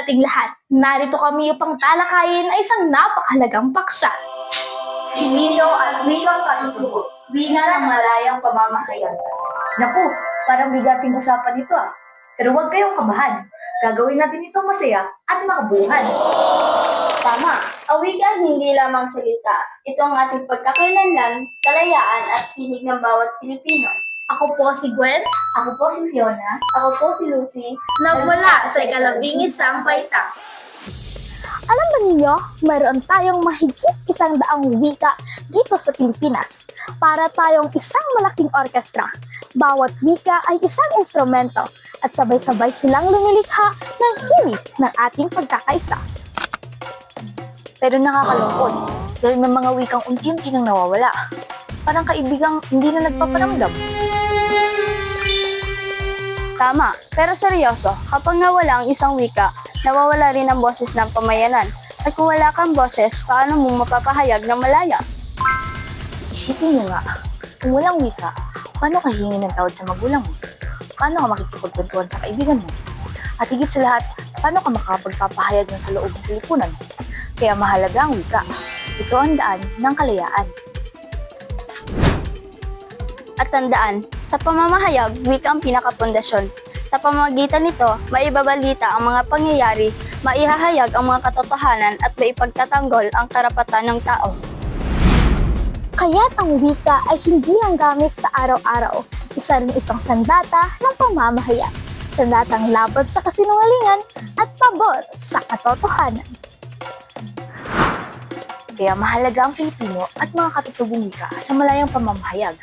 ating lahat. Narito kami upang talakayin ay isang napakahalagang paksa. Pilinyo at wikang katutubo, wika ng malayang pamamahayag. Naku, parang bigating usapan ito ah. Pero huwag kayong kabahan. Gagawin natin itong masaya at makabuhan. Tama, ang wika hindi lamang salita. Ito ang ating pagkakalanlan, kalayaan at tinig ng bawat Pilipino. Ako po si Gwen, Ako po si Fiona. Ako po si Lucy. nagmula sa ikalabing isang paita. Alam ba ninyo, mayroon tayong mahigit 100 wika dito sa Pilipinas. Para tayong isang malaking orkestra. Bawat wika ay isang instrumento at sabay-sabay silang lumilikha ng himig ng ating pagkakaisa. Pero nakakalungkot dahil may mga wikang unti-unti nang nawawala. Parang kaibigang hindi na nagpaparamdam. Tama, pero seryoso, kapag nawala ang isang wika, nawawala rin ang boses ng pamayanan. At kung wala kang boses, paano mo mapapahayag ng malaya? Isipin niyo nga, kung walang wika, paano ka hingi ng tawad sa magulang mo? Paano ka makikipagkwentuhan sa kaibigan mo? At higit sa lahat, paano ka makapagpapahayag ng saloobin sa lipunan? Kaya mahalaga ang wika. Ito ang daan ng kalayaan. At tandaan, sa pamamahayag, wika ang pinakapundasyon. Sa pamamagitan nito, maibabalita ang mga pangyayari, maihahayag ang mga katotohanan at maipagtatanggol ang karapatan ng tao. Kaya't ang wika ay hindi lang gamit sa araw-araw. Isa rin itong sandata ng pamamahayag. Sandatang laban sa kasinungalingan at pabor sa katotohanan. Kaya mahalaga ang Pilipino at mga katutubong wika sa malayang pamamahayag.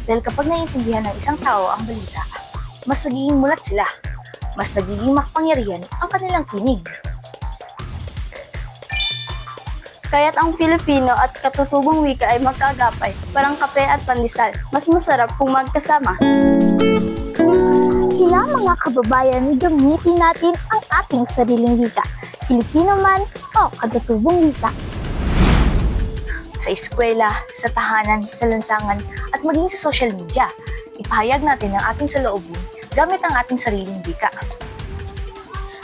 Dahil kapag naiintindihan ng isang tao ang balita, mas nagiging mulat sila. Mas nagiging makapangyarihan ang kanilang tinig. Kaya't ang Filipino at katutubong wika ay magkagapay, parang kape at pandesal. Mas masarap kung magkasama. Kaya mga kababayan, gamitin natin ang ating sariling wika. Filipino man o katutubong wika. Sa eskwela, sa tahanan, sa lansangan, at maging sa social media, ipahayag natin ang ating saloobin gamit ang ating sariling wika.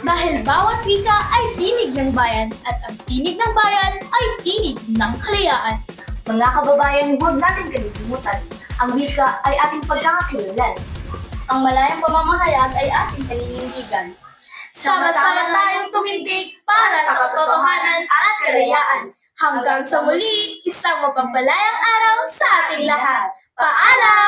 Dahil bawat wika ay tinig ng bayan at ang tinig ng bayan ay tinig ng kalayaan. Mga kababayan, huwag natin kalilimutan. Ang wika ay ating pagkakakilanlan. Ang malayang pamamahayag ay ating paninindigan. Sama-sama tayong tumindig para sa katotohanan at kalayaan. Hanggang sa muli, isang mapagpalayang araw sa ating lahat. Paalam!